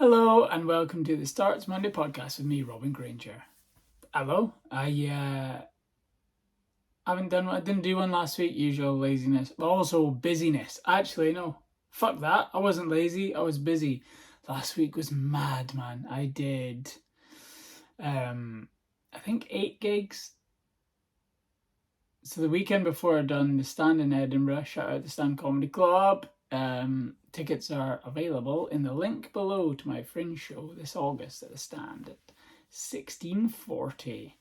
Hello and welcome to the Starts Monday podcast with me, Robin Grainger. Hello. I didn't do one last week. Usual laziness, but also busyness. Actually, no, fuck that. I wasn't lazy. I was busy. Last week was mad, man. I did, I think 8 gigs. So the weekend before I done the stand in Edinburgh. Shout out the Stand Comedy Club. Tickets are available in the link below to my Fringe show this August at the Stand at 16:40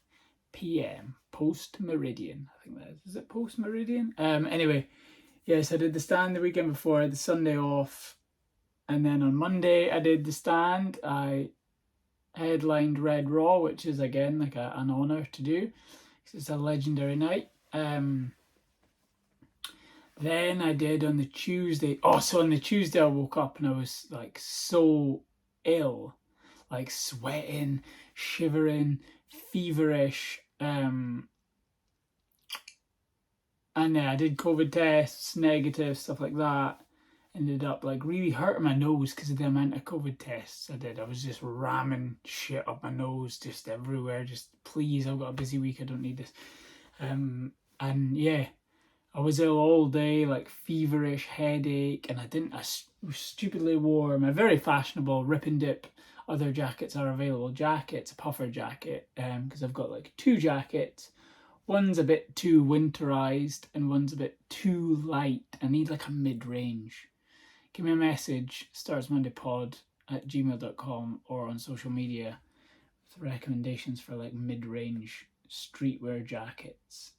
p.m. post meridian. I think that is it post meridian? Anyway, yes, I did the Stand the weekend before. I had the Sunday off, and then on Monday I did the Stand. I headlined Red Raw, which is again like an honour to do. It's a legendary night. Then I did on the Tuesday. So on the Tuesday I woke up and I was like so ill, like sweating, shivering, feverish. And I did COVID tests, negative, stuff like that. Ended up like really hurting my nose because of the amount of COVID tests I did. I was just ramming shit up my nose just everywhere. Just please, I've got a busy week. I don't need this. And yeah. I was ill all day, like feverish, headache, and I was stupidly wore my very fashionable rip and dip. Other jackets are available. Jackets, a puffer jacket, because I've got like 2 jackets. One's a bit too winterized and one's a bit too light. I need like a mid-range. Give me a message, startsmondaypod@gmail.com or on social media with recommendations for like mid-range streetwear jackets.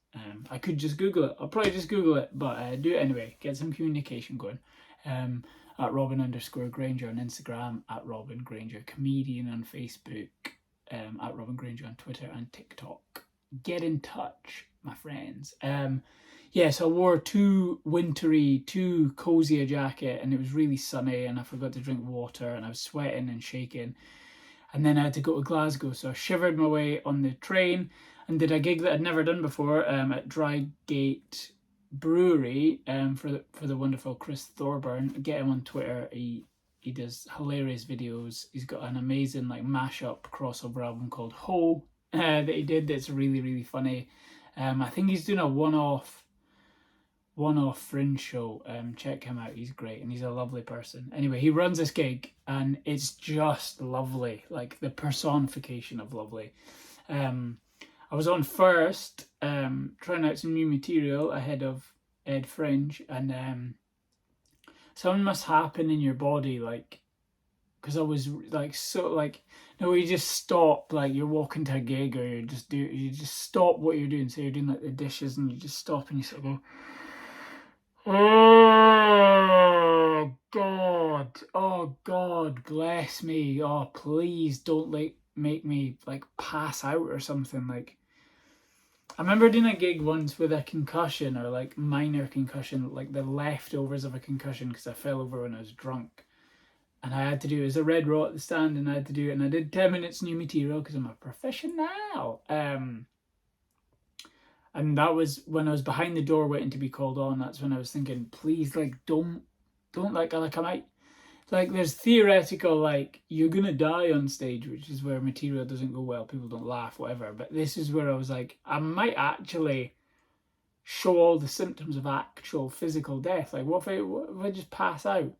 I could just Google it. I'll probably just Google it, but do it anyway. Get some communication going. At Robin_Grainger on Instagram, at Robin Grainger Comedian on Facebook, at Robin Grainger on Twitter and TikTok. Get in touch, my friends. So I wore too cozy a jacket, and it was really sunny, and I forgot to drink water, and I was sweating and shaking. And then I had to go to Glasgow, so I shivered my way on the train and did a gig that I'd never done before at Drygate Brewery for the wonderful Chris Thorburn. Get him on Twitter. He does hilarious videos. He's got an amazing like mashup crossover album called Ho that he did that's really, really funny. I think he's doing a one-off Fringe show. Check him out. He's great and he's a lovely person. Anyway, he runs this gig and it's just lovely, like the personification of lovely. I was on first, trying out some new material ahead of Ed Fringe, and something must happen in your body, like, because I was like so like, no, you just stop, like you're walking to a gig or you just stop what you're doing. So you're doing like the dishes and you just stop and you sort of go, oh God, bless me. Oh, please don't like make me like pass out or something. Like, I remember doing a gig once with a concussion or like minor concussion, like the leftovers of a concussion because I fell over when I was drunk. And I had to do it. It was a Red Raw at the Stand and I had to do it. And I did 10 minutes new material because I'm a professional. And that was when I was behind the door waiting to be called on. That's when I was thinking, please, like, don't like I might, like, there's theoretical, like, you're gonna die on stage, which is where material doesn't go well, people don't laugh, whatever. But this is where I was like, I might actually show all the symptoms of actual physical death. Like, what if I just pass out?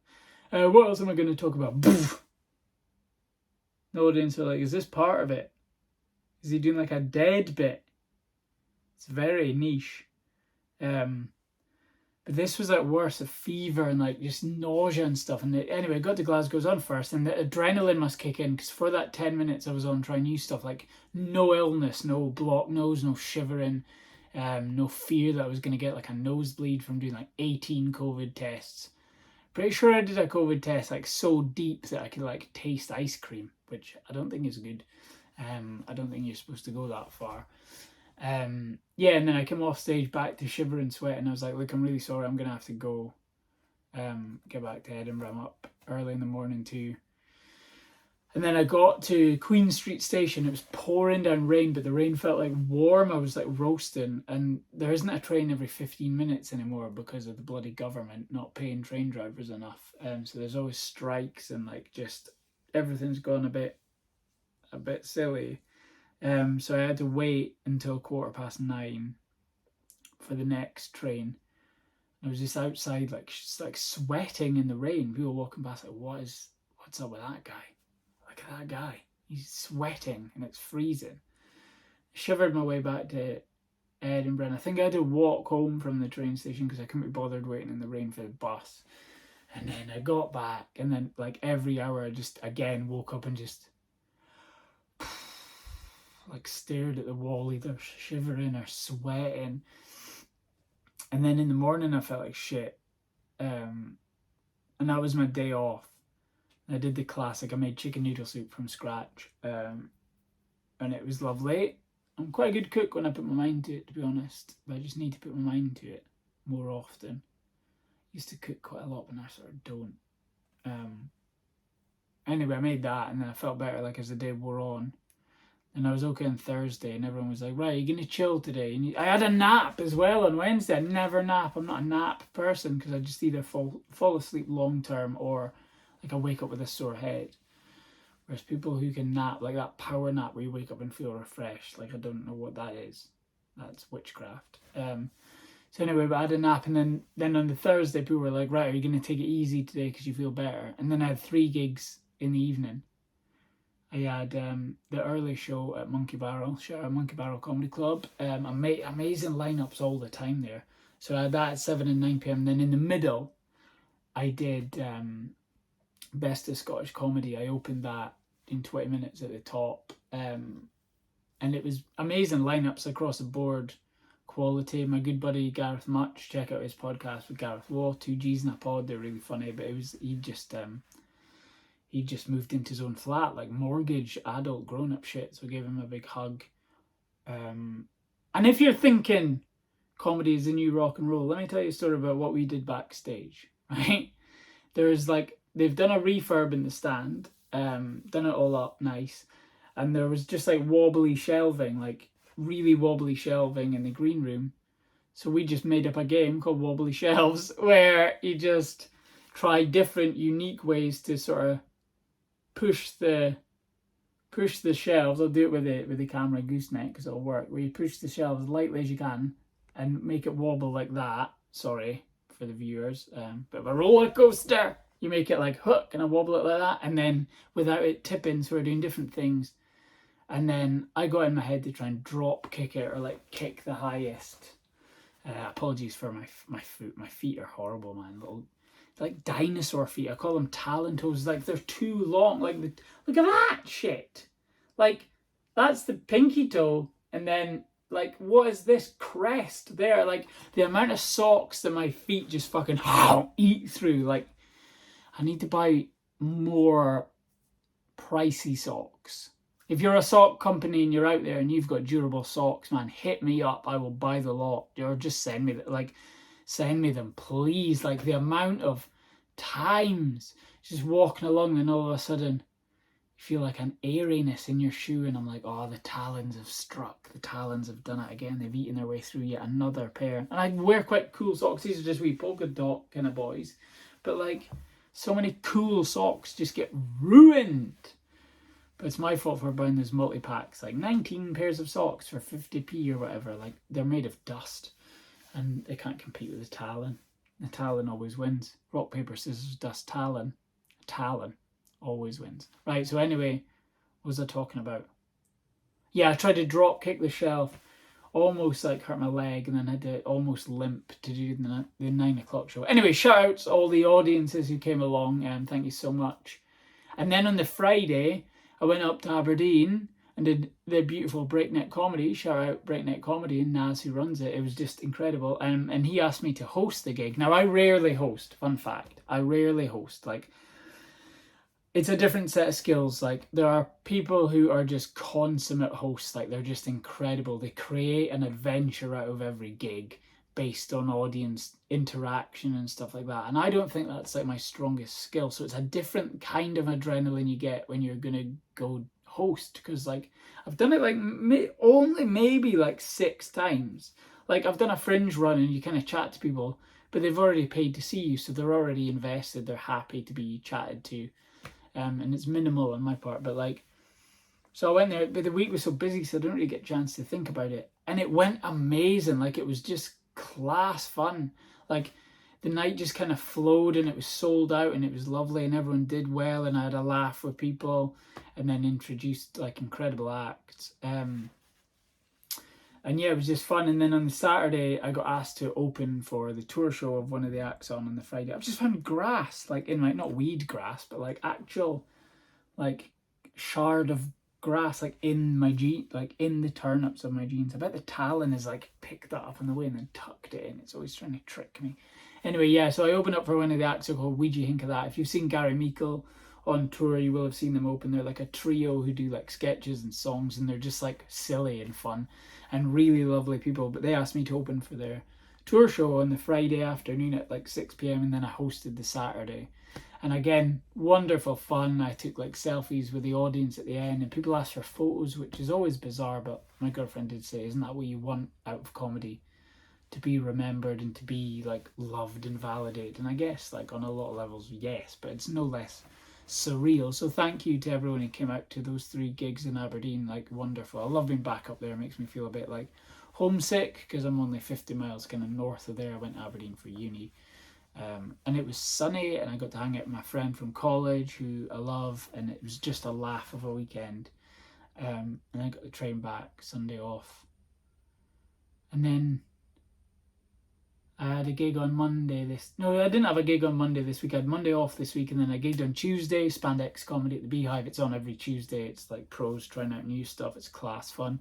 What else am I going to talk about? The audience are like, is this part of it? Is he doing like a dead bit? It's very niche. But this was like worse, a fever and like just nausea and stuff. And anyway, I got to Glasgow's on first, and the adrenaline must kick in because for that 10 minutes I was on trying new stuff, like no illness, no blocked nose, no shivering, no fear that I was going to get like a nosebleed from doing like 18 COVID tests. Pretty sure I did a COVID test like so deep that I could like taste ice cream, which I don't think is good. I don't think you're supposed to go that far. And then I came off stage back to shiver and sweat, and I was like, look, I'm really sorry, I'm gonna have to go get back to Edinburgh. I'm up early in the morning too. And then I got to Queen Street Station. It was pouring down rain, but the rain felt like warm. I was like roasting, and there isn't a train every 15 minutes anymore because of the bloody government not paying train drivers enough. So there's always strikes and like just everything's gone a bit silly. So I had to wait until 9:15 for the next train. I was just outside, like sweating in the rain. People walking past, like, what's up with that guy? Look at that guy. He's sweating and it's freezing. I shivered my way back to Edinburgh. And I think I had to walk home from the train station because I couldn't be bothered waiting in the rain for the bus. And then I got back, and then like every hour I just again woke up and just like stared at the wall, either shivering or sweating. And then in the morning I felt like shit. And that was my day off. I did the classic. I made chicken noodle soup from scratch. And it was lovely. I'm quite a good cook when I put my mind to it, to be honest. But I just need to put my mind to it more often. I used to cook quite a lot, but now I sort of don't. Anyway, I made that, and then I felt better like as the day wore on. And I was okay on Thursday, and everyone was like, right, you're going to chill today. And I had a nap as well on Wednesday. I never nap. I'm not a nap person because I just either fall asleep long term or like I wake up with a sore head. Whereas people who can nap, like that power nap where you wake up and feel refreshed, like I don't know what that is. That's witchcraft. So anyway, but I had a nap, and then on the Thursday, people were like, right, are you going to take it easy today because you feel better? And then I had 3 gigs in the evening. I had the early show at Monkey Barrel, Monkey Barrel Comedy Club. Amazing lineups all the time there. So I had that at 7 and 9 p.m. Then in the middle, I did Best of Scottish Comedy. I opened that in 20 minutes at the top. And it was amazing lineups across the board. Quality. My good buddy Gareth Much, check out his podcast with Gareth Law, 2 G's in a pod. They're really funny, but he just moved into his own flat, like mortgage, adult, grown-up shit. So I gave him a big hug. And if you're thinking comedy is the new rock and roll, let me tell you a story about what we did backstage, right? There's like, they've done a refurb in the stand, done it all up nice. And there was just like wobbly shelving, like really wobbly shelving in the green room. So we just made up a game called Wobbly Shelves where you just try different unique ways to sort of push the shelves. I'll do it with the camera gooseneck because it'll work. Where you push the shelves as lightly as you can and make it wobble like that. Sorry for the viewers, bit of a roller coaster. You make it like hook and I wobble it like that, and then without it tipping. So we're doing different things. And then I got in my head to try and drop kick it or like kick the highest. Apologies for my foot. My feet are horrible, man. Little like dinosaur feet. I call them talon toes. Like they're too long. Like look at that shit. Like that's the pinky toe, and then like what is this crest there? Like the amount of socks that my feet just fucking eat through. Like I need to buy more pricey socks. If you're a sock company and you're out there and you've got durable socks, man, hit me up. I will buy the lot. Or just send me them, please. Like the amount of times just walking along and all of a sudden you feel like an airiness in your shoe, and I'm like, oh, the talons have struck. The talons have done it again. They've eaten their way through yet another pair. And I wear quite cool socks. These are just wee polka dot kind of boys. But like so many cool socks just get ruined. But it's my fault for buying those multi-packs, like 19 pairs of socks for 50p or whatever. Like they're made of dust and they can't compete with the talon. The talon always wins. Rock, paper, scissors, dust, talon. Talon always wins. Right, so anyway, what was I talking about? Yeah, I tried to drop kick the shelf, almost like hurt my leg, and then had to almost limp to do the 9 o'clock show. Anyway, shout outs all the audiences who came along, and thank you so much. And then on the Friday, I went up to Aberdeen and did the beautiful Breakneck Comedy. Shout out Breakneck Comedy and Naz who runs it. It was just incredible. And he asked me to host the gig. Now, I rarely host. Fun fact. I rarely host. Like, it's a different set of skills. Like, there are people who are just consummate hosts. Like, they're just incredible. They create an adventure out of every gig based on audience interaction and stuff like that. And I don't think that's like my strongest skill. So it's a different kind of adrenaline you get when you're going to go host. Because like I've done it like only maybe like 6 times. Like I've done a Fringe run and you kind of chat to people, but they've already paid to see you. So they're already invested. They're happy to be chatted to. and it's minimal on my part, but like, so I went there, but the week was so busy, so I didn't really get a chance to think about it. And it went amazing. Like, it was just class fun. Like, the night just kind of flowed, and it was sold out, and it was lovely, and everyone did well, and I had a laugh with people, and then introduced like incredible acts. And yeah, it was just fun. And then on the Saturday, I got asked to open for the tour show of one of the acts on the Friday. I've just found grass, like in like, not weed grass, but like actual like shard of grass, like in my jean, like in the turnips of my jeans. I bet the talon is like picked that up on the way and then tucked it in. It's always trying to trick me. Anyway, yeah, so I opened up for one of the acts called Ouija Hink of That. If you've seen Gary Meikle on tour, you will have seen them open. They're like a trio who do like sketches and songs, and they're just like silly and fun and really lovely people. But they asked me to open for their tour show on the Friday afternoon at like 6 p.m, and then I hosted the Saturday. And again, wonderful fun. I took like selfies with the audience at the end, and people asked for photos, which is always bizarre, but my girlfriend did say, isn't that what you want out of comedy? To be remembered and to be like loved and validated. And I guess like on a lot of levels, yes, but it's no less surreal. So thank you to everyone who came out to those 3 gigs in Aberdeen. Like, wonderful. I love being back up there. It makes me feel a bit like homesick, because I'm only 50 miles kind of north of there. I went to Aberdeen for uni. And it was sunny, and I got to hang out with my friend from college who I love, and it was just a laugh of a weekend. And I got the train back, Sunday off. And then I had a gig on Monday No, I didn't have a gig on Monday this week. I had Monday off this week, and then I gigged on Tuesday, Spandex Comedy at the Beehive. It's on every Tuesday. It's like pros trying out new stuff. It's class fun.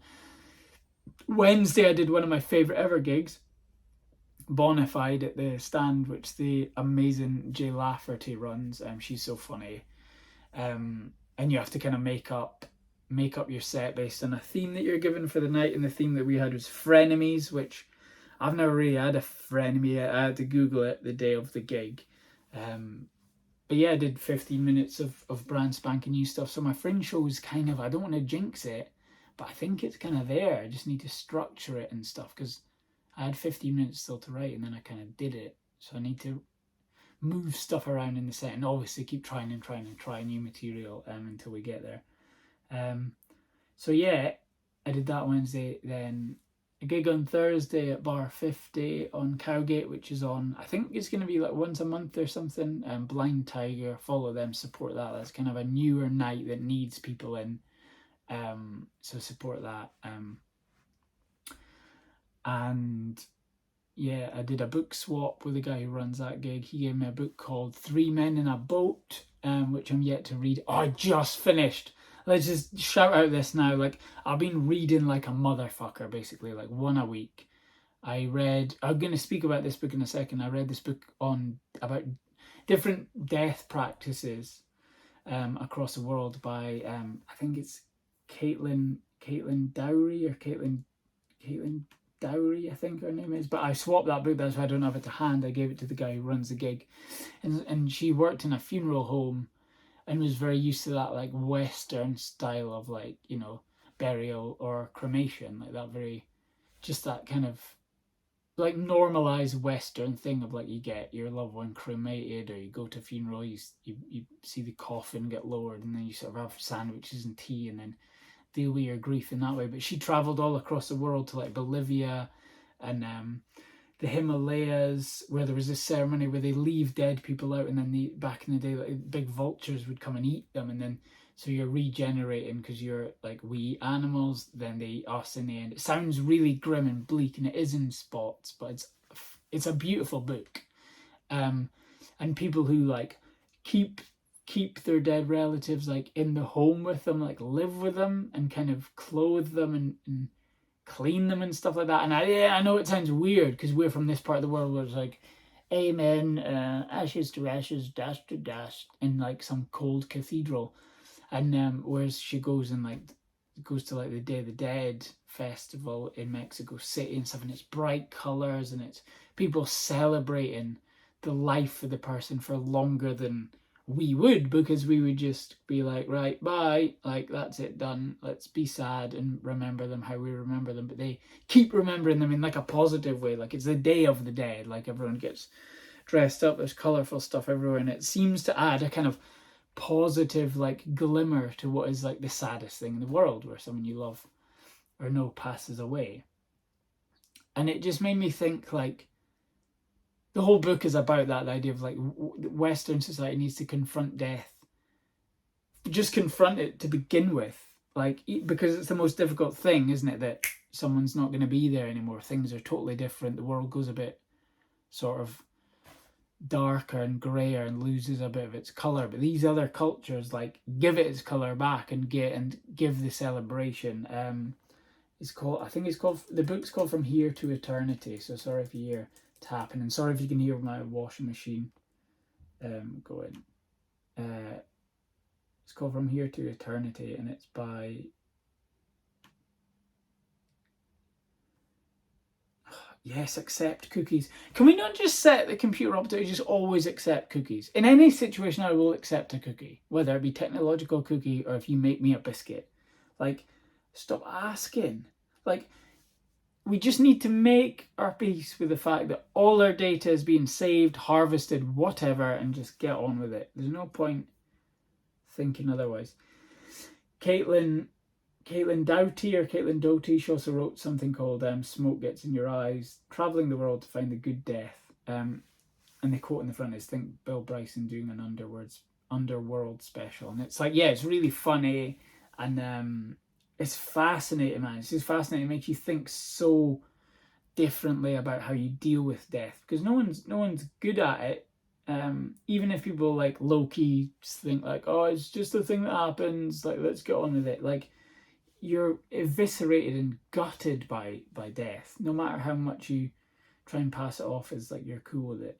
Wednesday, I did one of my favourite ever gigs, Bonified at the Stand, which the amazing Jay Lafferty runs. She's so funny. And you have to kind of make up your set based on a theme that you're given for the night. And the theme that we had was frenemies, which I've never really had a frenemy. I had to Google it the day of the gig. But yeah, I did 15 minutes of brand spanking new stuff. So my Fringe show is kind of, I don't want to jinx it, but I think it's kind of there. I just need to structure it and stuff, because I had 15 minutes still to write, and then I kind of did it. So I need to move stuff around in the set, and obviously keep trying new material until we get there. So yeah, I did that Wednesday. Then a gig on Thursday at Bar 50 on Cowgate, which is on, I think it's going to be like once a month or something. Blind Tiger, follow them, support that. That's kind of a newer night that needs people in. So support that. And yeah, I did a book swap with the guy who runs that gig. He gave me a book called 3 Men in a Boat, which I'm yet to read. Oh, I just finished. Let's just shout out this now. Like, I've been reading like a motherfucker, basically, like one a week. I'm going to speak about this book in a second. I read this book about different death practices across the world by, I think it's Caitlin Doughty, or Caitlin Doughty, I think her name is. But I swapped that book, that's why I don't have it to hand. I gave it to the guy who runs the gig. And she worked in a funeral home and was very used to that like Western style of like, you know, burial or cremation, like that very, just that kind of like normalized Western thing of like, you get your loved one cremated, or you go to a funeral, you see the coffin get lowered, and then you sort of have sandwiches and tea, and then deal with your grief in that way. But she traveled all across the world to like Bolivia and the Himalayas, where there was this ceremony where they leave dead people out, and then back in the day, like, big vultures would come and eat them, and then so you're regenerating because you're like, we eat animals, then they eat us in the end. It sounds really grim and bleak, and it is in spots, but it's a beautiful book. And people who like keep their dead relatives like in the home with them, like live with them and kind of clothe them and clean them and stuff like that. And I know it sounds weird because we're from this part of the world where it's like, amen, ashes to ashes, dust to dust, in like some cold cathedral. And whereas she goes to like the Day of the Dead festival in Mexico City and stuff, and it's bright colors and it's people celebrating the life of the person for longer than we would, because we would just be like, right, bye, like that's it, done, let's be sad and remember them how we remember them. But they keep remembering them in like a positive way, like it's the Day of the Dead, like everyone gets dressed up, there's colourful stuff everywhere, and it seems to add a kind of positive like glimmer to what is like the saddest thing in the world, where someone you love or know passes away. And it just made me think, like, the whole book is about that, the idea of like Western society needs to confront death, just confront it to begin with, like, because it's the most difficult thing, isn't it, that someone's not going to be there anymore, things are totally different, the world goes a bit sort of darker and grayer and loses a bit of its color. But these other cultures like give it its color back and give the celebration. It's called, I think it's called, the book's called From Here to Eternity. So sorry if you hear tapping, and sorry if you can hear my washing machine going. It's called From Here to Eternity, and it's by yes, accept cookies. Can we not just set the computer up to just always accept cookies? In any situation, I will accept a cookie, whether it be technological cookie or if you make me a biscuit. Like, stop asking. Like, we just need to make our peace with the fact that all our data is being saved, harvested, whatever, and just get on with it. There's no point thinking otherwise. Caitlin Doughty or Caitlin Doughty, she also wrote something called Smoke Gets in Your Eyes, Travelling the World to Find the Good Death. And the quote in the front is, think Bill Bryson doing an underworld special. And it's like, yeah, it's really funny, and it's fascinating, man. It's just fascinating. It makes you think so differently about how you deal with death, because no one's good at it. Even if people like low-key think like, oh, it's just a thing that happens, like, let's get on with it. Like, you're eviscerated and gutted by death, no matter how much you try and pass it off as like you're cool with it.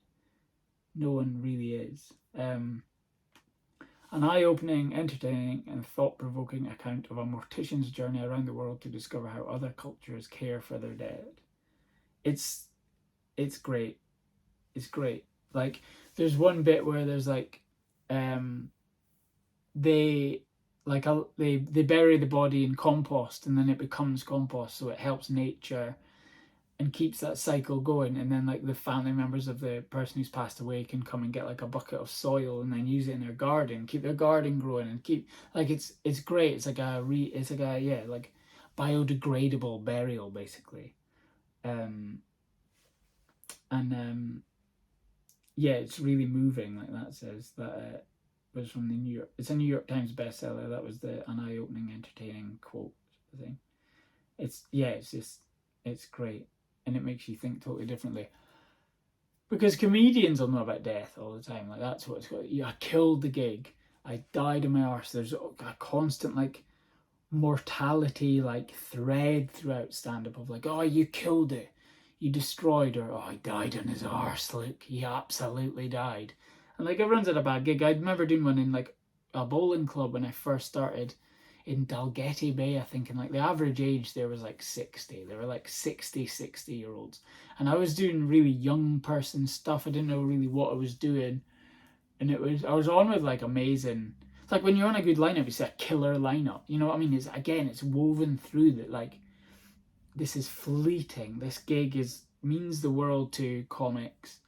No one really is. An eye-opening, entertaining and thought-provoking account of a mortician's journey around the world to discover how other cultures care for their dead. It's great. It's great. Like, there's one bit where there's like they bury the body in compost, and then it becomes compost, so it helps nature and keeps that cycle going. And then like the family members of the person who's passed away can come and get like a bucket of soil and then use it in their garden, keep their garden growing, and keep like it's great. It's like a like biodegradable burial basically. Yeah, it's really moving. Like that says that was from the New York. It's a New York Times bestseller. That was an eye-opening, entertaining quote thing. It's great, and it makes you think totally differently. Because comedians will know about death all the time. Like, that's what it's got. Yeah, I killed the gig. I died in my arse. There's a constant like mortality like thread throughout stand-up of like, oh, you killed it. You destroyed her. Oh, he died on his arse. Look, he absolutely died. And like, everyone's at a bad gig. I remember doing one in like a bowling club when I first started in Dalgety Bay, I think, and like the average age there was like 60. There were like 60-year-olds. And I was doing really young person stuff. I didn't know really what I was doing. And I was on with like amazing. It's like when you're on a good lineup, it's a killer lineup. You know what I mean? It's woven through that, like, this is fleeting. This gig means the world to comics.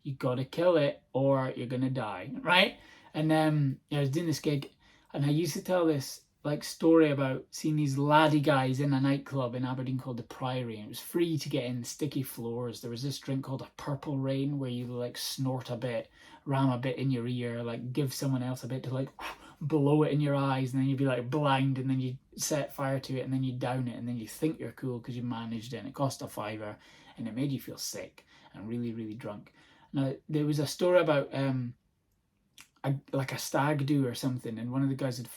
You gotta kill it or you're gonna die, right? And I was doing this gig, and I used to tell this like story about seeing these laddie guys in a nightclub in Aberdeen called the Priory, and it was free to get in, sticky floors. There was this drink called a Purple Rain where you like snort a bit, ram a bit in your ear, like give someone else a bit to like blow it in your eyes, and then you'd be like blind, and then you set fire to it, and then you down it, and then you think you're cool because you managed it, and it cost a $5, and it made you feel sick and really, really drunk. Now, there was a story about like a stag do or something, and one of the guys had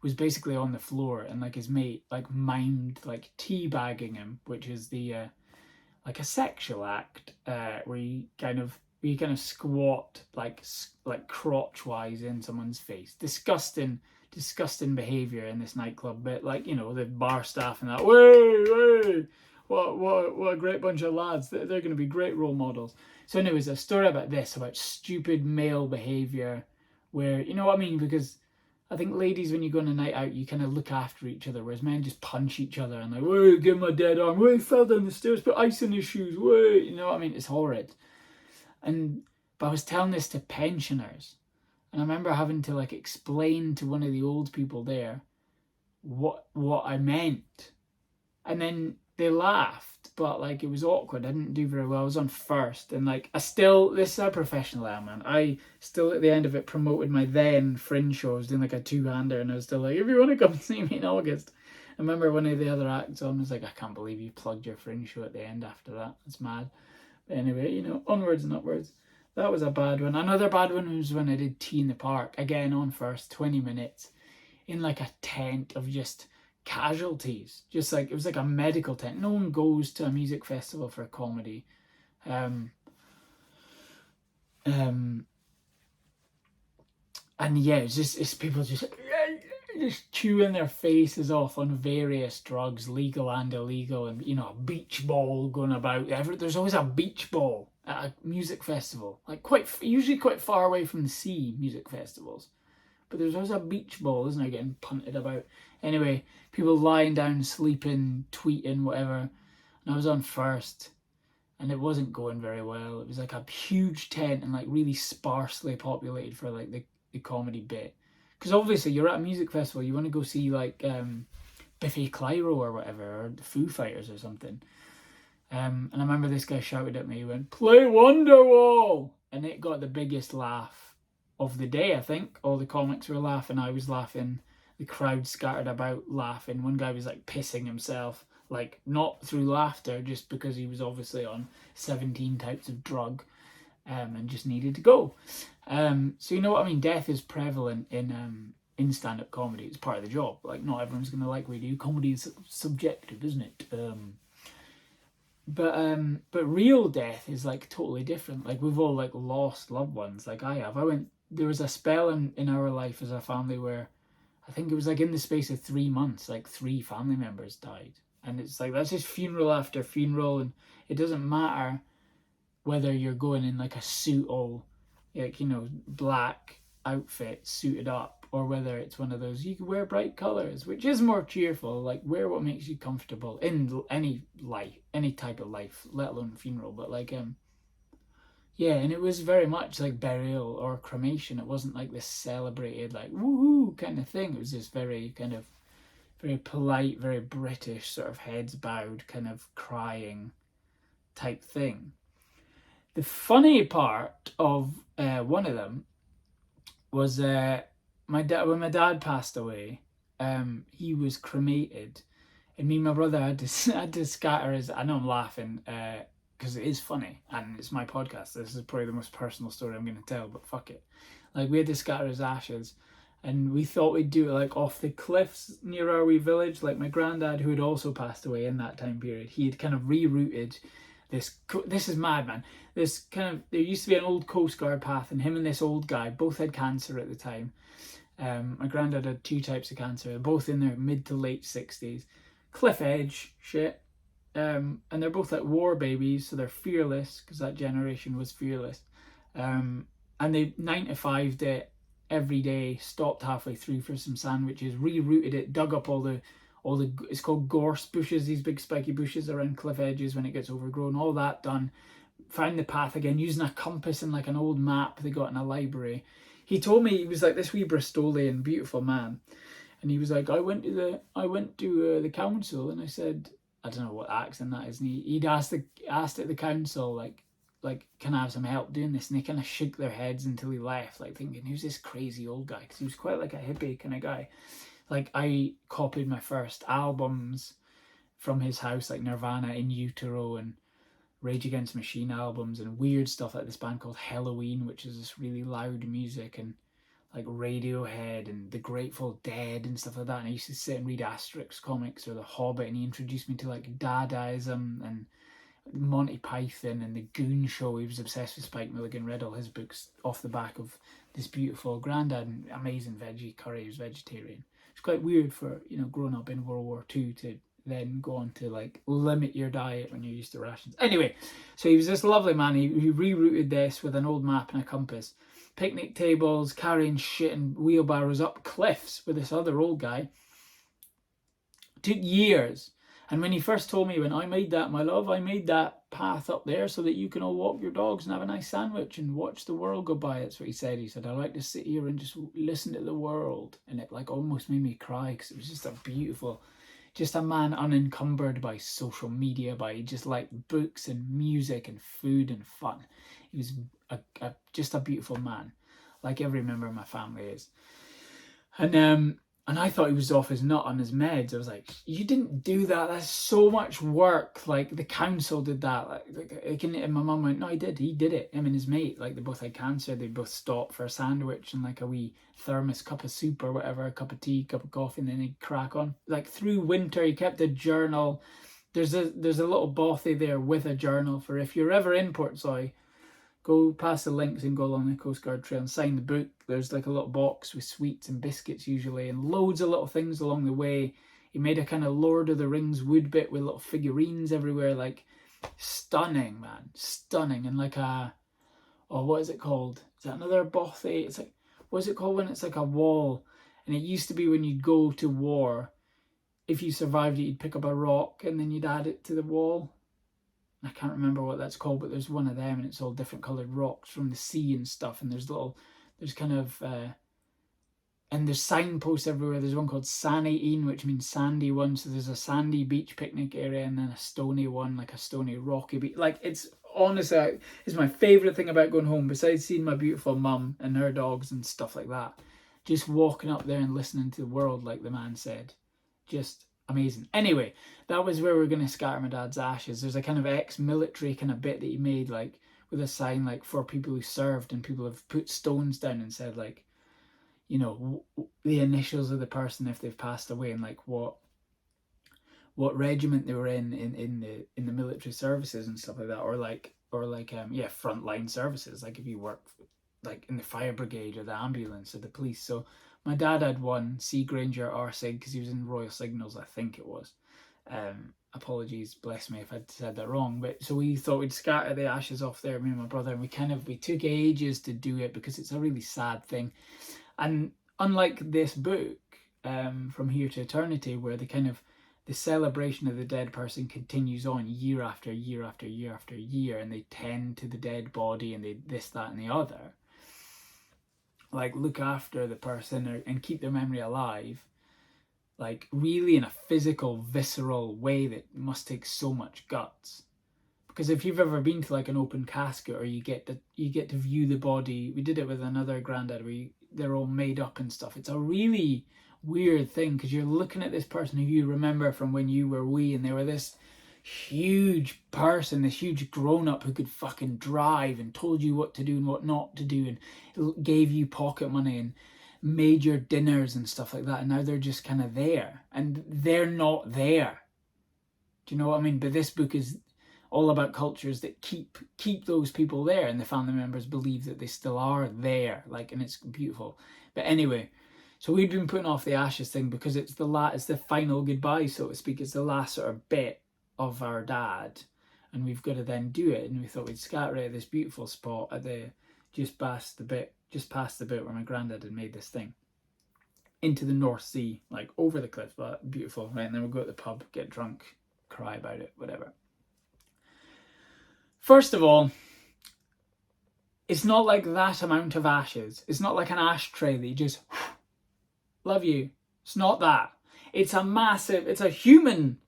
was basically on the floor, and like his mate like mimed like teabagging him, which is the like a sexual act where you kind of squat like crotch wise in someone's face. Disgusting behavior in this nightclub. But like, you know, the bar staff and that, way, what a great bunch of lads. They're going to be great role models. So anyways, a story about this, about stupid male behavior, where, you know what I mean, because I think ladies, when you go on a night out, you kind of look after each other, whereas men just punch each other and like, wait, give him a dead arm, wait, fell down the stairs, put ice in his shoes, wait, you know what I mean? It's horrid. But I was telling this to pensioners, And I remember having to like explain to one of the old people there what I meant. And then they laughed, but like it was awkward. I didn't do very well. I was on first, and like this is how professional I am, man. I still at the end of it promoted my then Fringe show. I was doing like a 2-hander, and I was still like, if you want to come see me in August. I remember one of the other acts on was like, I can't believe you plugged your Fringe show at the end after that. It's mad. But anyway, you know, onwards and upwards. That was a bad one. Another bad one was when I did Tea in the Park. Again, on first, 20 minutes in like a tent of just casualties. Just like, it was like a medical tent. No one goes to a music festival for a comedy. And yeah, it's people just chewing their faces off on various drugs, legal and illegal, and you know, a beach ball going about. There's always a beach ball at a music festival, like usually quite far away from the sea. Music festivals, but there's always a beach ball, isn't there, getting punted about. Anyway, people lying down, sleeping, tweeting, whatever. And I was on first, and it wasn't going very well. It was like a huge tent and like really sparsely populated for like the comedy bit. Because obviously you're at a music festival, you want to go see like Biffy Clyro or whatever, or the Foo Fighters or something. And I remember this guy shouted at me, he went, "Play Wonderwall!" And it got the biggest laugh of the day, I think. All the comics were laughing, I was laughing, the crowd scattered about laughing. One guy was like pissing himself, like not through laughter, just because he was obviously on 17 types of drug. And just needed to go. So you know what I mean? Death is prevalent in stand-up comedy. It's part of the job. Like, not everyone's going to like what we do. Comedy is subjective, isn't it? But real death is like totally different. Like, we've all like lost loved ones. Like I have. There was a spell in our life as a family where I think it was like in the space of 3 months, like 3 family members died. And it's like, that's just funeral after funeral, and it doesn't matter whether you're going in like a suit, all like, you know, black outfit, suited up, or whether it's one of those you can wear bright colors, which is more cheerful. Like, wear what makes you comfortable in any life, any type of life, let alone funeral. But like yeah, and it was very much like burial or cremation. It wasn't like this celebrated like woohoo kind of thing. It was just very kind of very polite, very British, sort of heads bowed, kind of crying type thing. The funny part of one of them was when my dad passed away. He was cremated, and me and my brother had to scatter his. I know I'm laughing because it is funny, and it's my podcast. This is probably the most personal story I'm going to tell, but fuck it. Like, we had to scatter his ashes, and we thought we'd do it like off the cliffs near our wee village. Like, my granddad, who had also passed away in that time period, he had kind of rerouted this is mad, man. This kind of, there used to be an old Coast Guard path, and him and this old guy both had cancer at the time. My granddad had 2 types of cancer, both in their mid to late 60s. Cliff edge shit. And they're both like war babies, so they're fearless, because that generation was fearless. And they 9 to 5'd it every day, stopped halfway through for some sandwiches, rerouted it, dug up all the it's called gorse bushes, these big spiky bushes around cliff edges when it gets overgrown, all that done. Found the path again using a compass and like an old map they got in a library. He told me, he was like this wee Bristolian beautiful man, and he was like, I went to the council, and I said, I don't know what accent that is, and he'd asked at the council like can I have some help doing this, and they kind of shook their heads until he left, like thinking, who's this crazy old guy, because he was quite like a hippie kind of guy. Like, I copied my first albums from his house, like Nirvana, In Utero, and Rage Against the Machine albums, and weird stuff like this band called Halloween, which is this really loud music, and like Radiohead and the Grateful Dead and stuff like that. And I used to sit and read Asterix comics or The Hobbit, and he introduced me to like Dadaism and Monty Python and the Goon Show. He was obsessed with Spike Milligan, read all his books off the back of this beautiful granddad, and amazing veggie curry. He was vegetarian. It's quite weird for, you know, growing up in World War II to then go on to like limit your diet when you're used to rations. Anyway, so he was this lovely man. He rerouted this with an old map and a compass. Picnic tables, carrying shit and wheelbarrows up cliffs with this other old guy. Took years. And when he first told me, when I made that, my love, I made that path up there so that you can all walk your dogs and have a nice sandwich and watch the world go by. That's what he said. He said, I like to sit here and just listen to the world. And it like almost made me cry because it was just a beautiful, just a man unencumbered by social media, by just like books and music and food and fun. He was just a beautiful man, like every member of my family is. And I thought he was off his nut on his meds. I was like, you didn't do that. That's so much work. Like, the council did that. And my mum went, no, he did it. Him and his mate, like, they both had cancer. They both stopped for a sandwich and like a wee thermos cup of soup or whatever, a cup of tea, cup of coffee, and then he'd crack on. Like, through winter, he kept a journal. There's a little bothy there with a journal for if you're ever in Portsoy, go past the links and go along the Coast Guard Trail and sign the book. There's like a little box with sweets and biscuits usually, and loads of little things along the way. He made a kind of Lord of the Rings wood bit with little figurines everywhere, like stunning, man, stunning. And like what is it called? Is that another bothy? It's like, what is it called when it's like a wall? And it used to be when you'd go to war, if you survived it, you'd pick up a rock and then you'd add it to the wall. I can't remember what that's called, but there's one of them and it's all different coloured rocks from the sea and stuff. And there's kind of, and there's signposts everywhere. There's one called Sanny which means sandy one. So there's a sandy beach picnic area and then a stony one, like a stony rocky beach. Like, it's honestly, it's my favourite thing about going home, besides seeing my beautiful mum and her dogs and stuff like that. Just walking up there and listening to the world, like the man said. Just amazing. Anyway, that was where we're going to scatter my dad's ashes. There's a kind of ex-military kind of bit that he made, like, with a sign, like, for people who served, and people have put stones down and said, like, you know, the initials of the person if they've passed away, and like what regiment they were in the military services and stuff like that, or frontline services, like if you work like in the fire brigade or the ambulance or the police. So my dad had one, C Grainger RSig, because he was in Royal Signals, I think it was. Apologies, bless me if I'd said that wrong. But so we thought we'd scatter the ashes off there, me and my brother, and we took ages to do it because it's a really sad thing. And unlike this book, From Here to Eternity, where the celebration of the dead person continues on year after year after year after year, and they tend to the dead body and they this, that, and the other, like look after the person and keep their memory alive, like really in a physical, visceral way that must take so much guts. Because if you've ever been to like an open casket, or you get to view the body, we did it with another granddad where they're all made up and stuff. It's a really weird thing because you're looking at this person who you remember from when you were wee, and they were this huge person, this huge grown-up who could fucking drive and told you what to do and what not to do and gave you pocket money and made your dinners and stuff like that. And now they're just kind of there and they're not there. Do you know what I mean? But this book is all about cultures that keep those people there, and the family members believe that they still are there, like, and it's beautiful. But anyway, so we'd been putting off the ashes thing because it's the final goodbye, so to speak. It's the last sort of bit of our dad, and we've got to then do it. And we thought we'd scatter it at this beautiful spot at just past the bit where my granddad had made this thing into the North Sea, like over the cliffs, but beautiful, right? And then we'll go to the pub, get drunk, cry about it, whatever. First of all, it's not like that amount of ashes. It's not like an ashtray that you just love you. It's not that. It's a massive, it's a human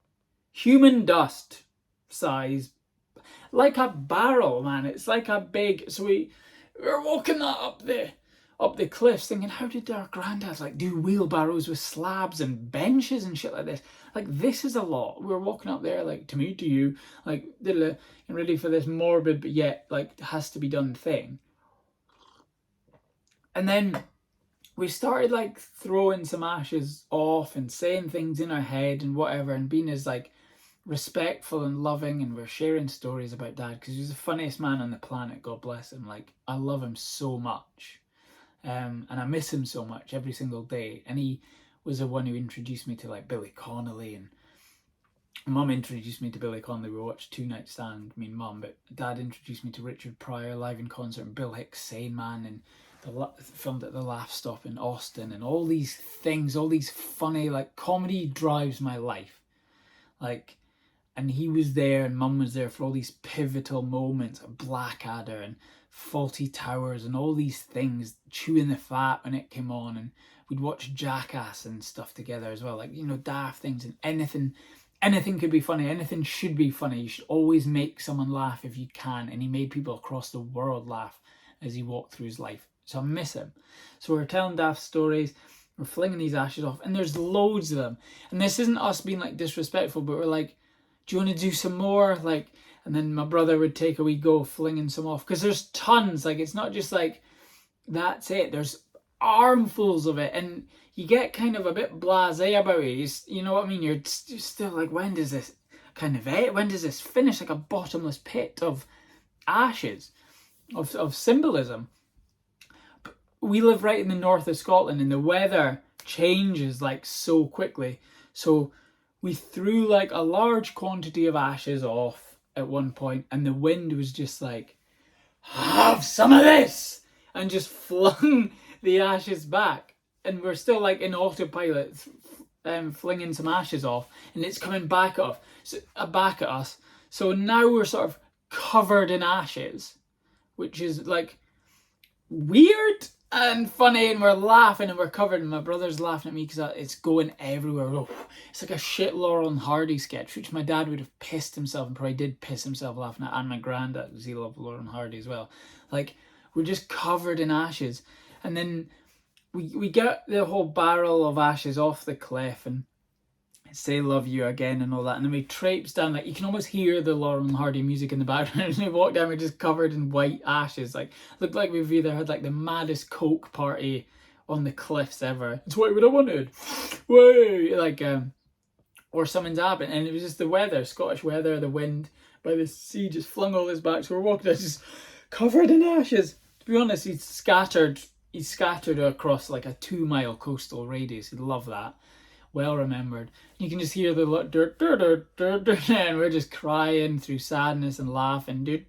dust size, like a barrel, man. It's like a big, so we were walking that up the cliffs thinking, how did our granddads like do wheelbarrows with slabs and benches and shit like this? Like, this is a lot. We were walking up there like, to me, to you, like, and ready for this morbid but yet like has to be done thing. And then we started like throwing some ashes off and saying things in our head and whatever, and being as like respectful and loving, and we're sharing stories about dad because he's the funniest man on the planet, God bless him. Like, I love him so much, and I miss him so much every single day. And he was the one who introduced me to like Billy Connolly, and Mum introduced me to Billy Connolly. We watched Two Night Stand, me and Mum, but Dad introduced me to Richard Pryor live in concert, and Bill Hicks' Sane Man, and filmed at the Laugh Stop in Austin, and all these things, all these funny, like, comedy drives my life. like, and he was there and Mum was there for all these pivotal moments of Blackadder and Faulty Towers and all these things, Chewing the Fat when it came on, and we'd watch Jackass and stuff together as well, like, you know, daft things. And anything could be funny, anything should be funny. You should always make someone laugh if you can, and he made people across the world laugh as he walked through his life. So I miss him. So we're telling daft stories, we're flinging these ashes off, and there's loads of them. And this isn't us being like disrespectful, but we're like, do you want to do some more? Like, and then my brother would take a wee go flinging some off, because there's tons. Like, it's not just like that's it, there's armfuls of it, and you get kind of a bit blasé about it. You know what I mean? You're still like, when does this kind of end? When does this finish? Like a bottomless pit of ashes, of symbolism. But we live right in the north of Scotland, and the weather changes like so quickly. So we threw like a large quantity of ashes off at one point, and the wind was just like, have some of this, and just flung the ashes back. And we're still like in autopilot, flinging some ashes off, and it's coming back at us. So now we're sort of covered in ashes, which is like weird and funny, and we're laughing and we're covered, and my brother's laughing at me because it's going everywhere. Oh, it's like a shit Laurel and Hardy sketch, which my dad would have pissed himself, and probably did piss himself laughing at, and my granddad, because he loved Laurel and Hardy as well. Like, we're just covered in ashes. And then we get the whole barrel of ashes off the cliff and say love you again and all that, and then we traipse down, like you can almost hear the Laurel and Hardy music in the background, and we walk down, we're just covered in white ashes, like looked like we've either had like the maddest coke party on the cliffs ever. It's what we would have wanted. Way like or someone's happened, and it was just the weather, Scottish weather, the wind by the sea just flung all this back, so we're walking down just covered in ashes. To be honest, he's scattered across like a 2-mile coastal radius. He'd love that. Well remembered. You can just hear the dirt, dirt, dirt, dirt, dirt, and we're just crying through sadness and laughing. We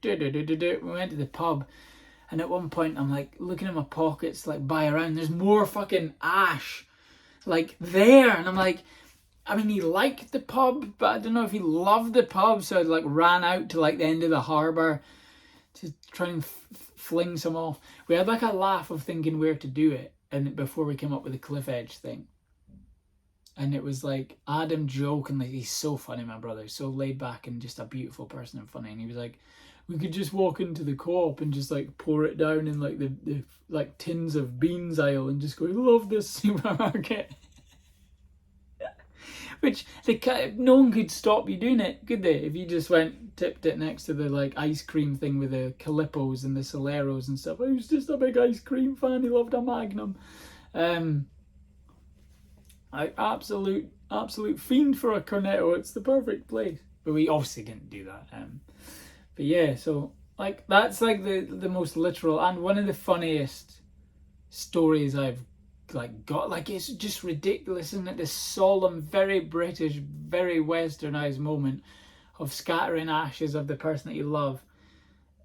went to the pub, and at one point I'm like looking in my pockets, like by around, there's more fucking ash, like there, and I'm like, I mean, he liked the pub, but I don't know if he loved the pub, so I like ran out to like the end of the harbour to try and fling some off. We had like a laugh of thinking where to do it, and before we came up with the cliff edge thing. And it was like Adam joking, like he's so funny, my brother, so laid back and just a beautiful person and funny. And he was like, we could just walk into the co-op and just like pour it down in like the like tins of beans aisle and just go, I love this supermarket. Which no one could stop you doing it, could they? If you just went, tipped it next to the like ice cream thing with the Calippos and the Soleros and stuff. I was just a big ice cream fan. He loved a Magnum. Absolute fiend for a cornetto. It's the perfect place. But we obviously didn't do that. But yeah, so like that's like the most literal and one of the funniest stories I've like got. Like, it's just ridiculous, isn't it? This solemn, very British, very westernized moment of scattering ashes of the person that you love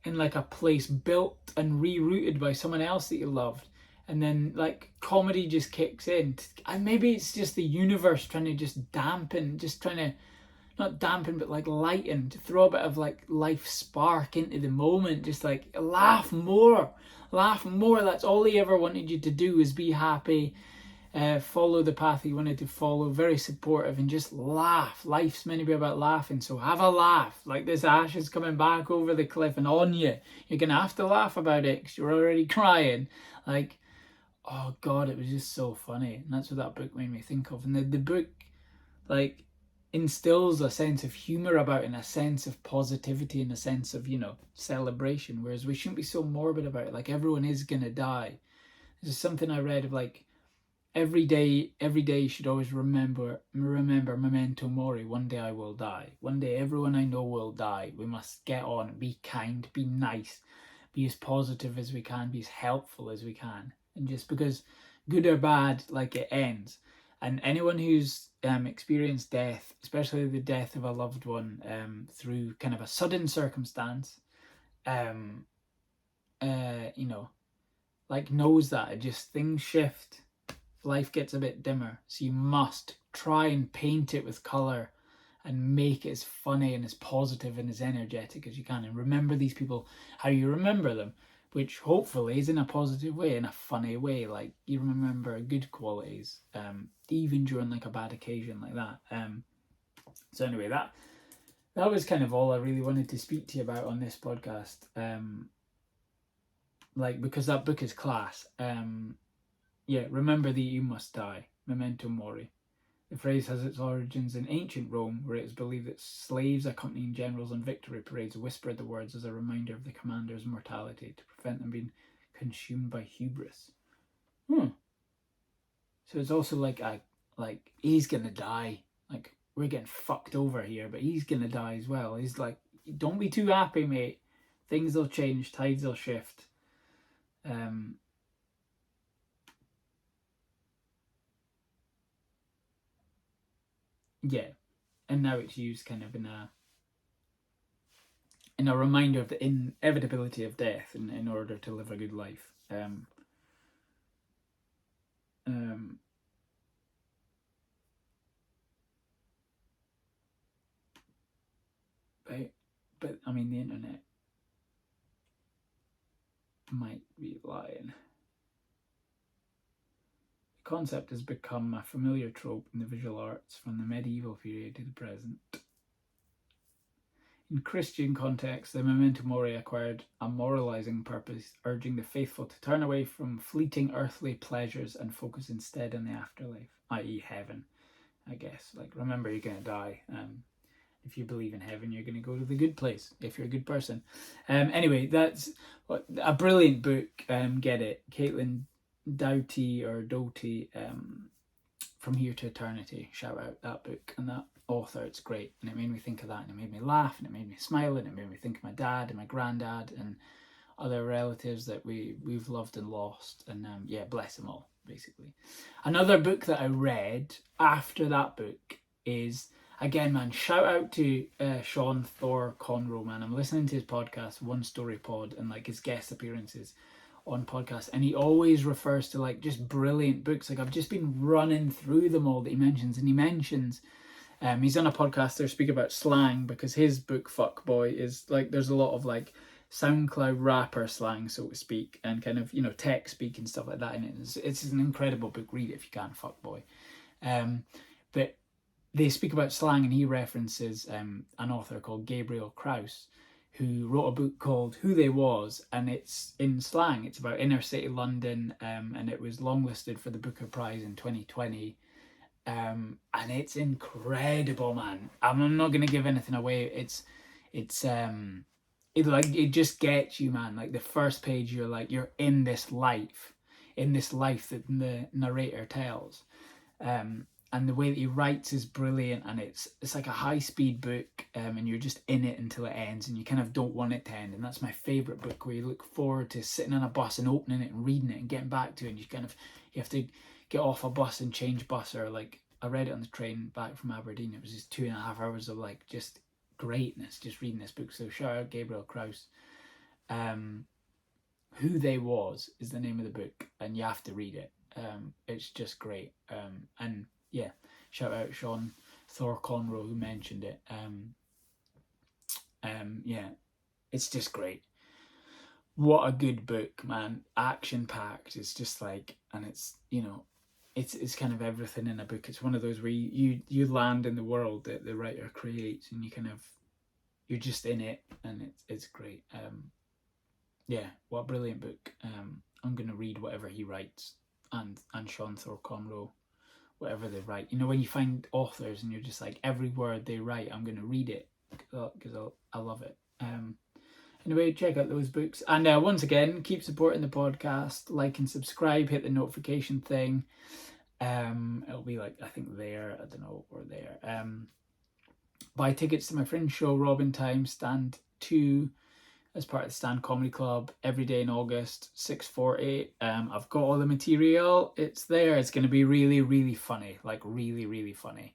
in like a place built and rerouted by someone else that you loved. And then like comedy just kicks in, and maybe it's just the universe trying to just dampen, just trying to not dampen but like lighten, to throw a bit of like life spark into the moment. Just like laugh more. That's all he ever wanted you to do, is be happy, follow the path he wanted to follow, very supportive, and just laugh. Life's meant to be about laughing, so have a laugh. Like, this ash is coming back over the cliff and on you, you're gonna have to laugh about it because you're already crying. Like, oh god, it was just so funny. And that's what that book made me think of. And the book like instills a sense of humor about it, and a sense of positivity, and a sense of, you know, celebration, whereas we shouldn't be so morbid about it. Like, everyone is gonna die. This is something I read of, like, every day you should always remember Memento Mori. One day I will die. One day everyone I know will die. We must get on, be kind, be nice, be as positive as we can, be as helpful as we can. And just because, good or bad, like, it ends. And anyone who's experienced death, especially the death of a loved one, through kind of a sudden circumstance, you know, like, knows that it just, things shift, life gets a bit dimmer. So you must try and paint it with colour and make it as funny and as positive and as energetic as you can, and remember these people how you remember them, which hopefully is in a positive way, in a funny way, like you remember good qualities, even during like a bad occasion like that. So anyway, that was kind of all I really wanted to speak to you about on this podcast. Like, because that book is class. Yeah, remember that you must die. Memento Mori. The phrase has its origins in ancient Rome, where it is believed that slaves accompanying generals on victory parades whispered the words as a reminder of the commander's mortality to prevent them being consumed by hubris. So it's also like he's gonna die. Like, we're getting fucked over here, but he's gonna die as well. He's like, don't be too happy, mate. Things will change, tides will shift. Yeah, and now it's used kind of in a reminder of the inevitability of death in order to live a good life. But I mean, the internet might be lying. The concept has become a familiar trope in the visual arts from the medieval period to the present. In Christian context, the Memento Mori acquired a moralizing purpose, urging the faithful to turn away from fleeting earthly pleasures and focus instead on the afterlife, i.e. heaven, I guess. Like, remember, you're going to die. If you believe in heaven, you're going to go to the good place if you're a good person. Anyway, that's a brilliant book. Get it. Caitlin Doughty or Doughty, From Here to Eternity. Shout out that book and that author. It's great. And it made me think of that, and it made me laugh, and it made me smile, and it made me think of my dad and my granddad and other relatives that we've loved and lost. And yeah, bless them all, basically. Another book that I read after that book is, again, man, shout out to Sean Thor Conroe, man. I'm listening to his podcast, One Story Pod, and like his guest appearances on podcasts, and he always refers to like just brilliant books. Like, I've just been running through them all that he mentions, and he mentions he's on a podcast there speak about slang, because his book Fuckboy is like, there's a lot of like SoundCloud rapper slang, so to speak, and kind of, you know, tech speak and stuff like that in it. It's an incredible book. Read it if you can. Fuckboy. But they speak about slang, and he references an author called Gabriel Kraus, who wrote a book called Who They Was, and it's in slang. It's about inner city London, and it was longlisted for the Booker Prize in 2020. And it's incredible, man. I'm not gonna give anything away. It just gets you, man. Like, the first page, you're like, you're in this life that the narrator tells. And the way that he writes is brilliant, and it's like a high-speed book, and you're just in it until it ends, and you kind of don't want it to end. And that's my favourite book, where you look forward to sitting on a bus and opening it and reading it and getting back to it, and you have to get off a bus and change bus. Or like, I read it on the train back from Aberdeen. It was just 2.5 hours of like just greatness, just reading this book. So shout out Gabriel Kraus. Who They Was is the name of the book, and you have to read it. It's just great. And yeah, shout out Sean Thor Conroe, who mentioned it. Yeah, it's just great. What a good book, man. Action packed. It's just like, and it's, you know, it's kind of everything in a book. It's one of those where you land in the world that the writer creates, and you're just in it, and it's great. Yeah, what a brilliant book. I'm gonna read whatever he writes, and Sean Thor Conroe, whatever they write. You know, when you find authors and you're just like, every word they write, I'm going to read it because I love it. Anyway, check out those books. And once again, keep supporting the podcast. Like and subscribe. Hit the notification thing. It'll be like, I think there. I don't know, or there. Buy tickets to my Fringe show, Robin Time, Stand 2, as part of the Stand Comedy Club, every day in August, 6:40. I've got all the material. It's there. It's going to be really, really funny. Like, really, really funny.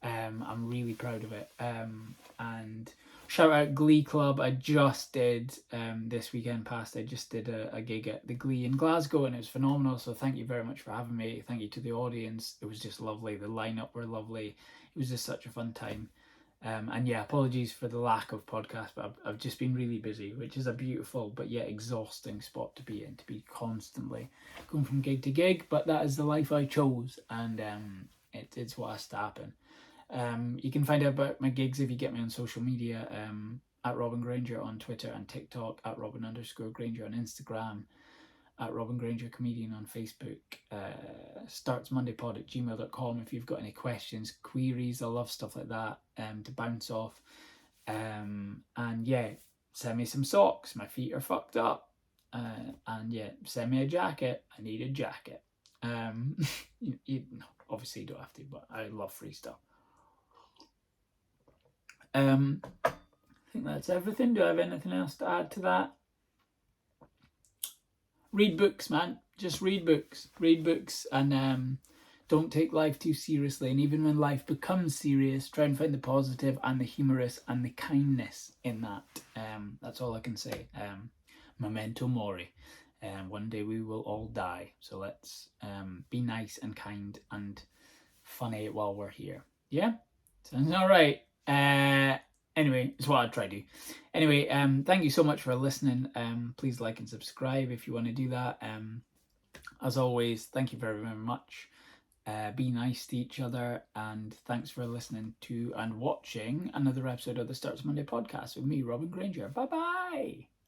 I'm really proud of it. And shout out Glee Club. I just did, this weekend past, I just did a gig at the Glee in Glasgow, and it was phenomenal. So thank you very much for having me. Thank you to the audience. It was just lovely. The lineup were lovely. It was just such a fun time. And yeah, apologies for the lack of podcast, but I've just been really busy, which is a beautiful but yet exhausting spot to be in, to be constantly going from gig to gig. But that is the life I chose, and it's what has to happen. You can find out about my gigs if you get me on social media, at Robin Grainger on Twitter and TikTok, at Robin_Grainger on Instagram, at Robin Grainger Comedian on Facebook, startsmondaypod@gmail.com if you've got any questions, queries. I love stuff like that to bounce off. And yeah, send me some socks. My feet are fucked up. And yeah, send me a jacket. I need a jacket. You obviously you don't have to, but I love free stuff. I think that's everything. Do I have anything else to add to that? Read books, man. Just read books. Read books, and don't take life too seriously. And even when life becomes serious, try and find the positive and the humorous and the kindness in that. That's all I can say. Memento Mori. One day we will all die. So let's be nice and kind and funny while we're here. Yeah? Sounds all right. Anyway, it's what I'd try to do. Anyway, thank you so much for listening. Please like and subscribe if you want to do that. As always, thank you very, very much. Be nice to each other, and thanks for listening to and watching another episode of the Starts Monday podcast with me, Robin Grainger. Bye-bye.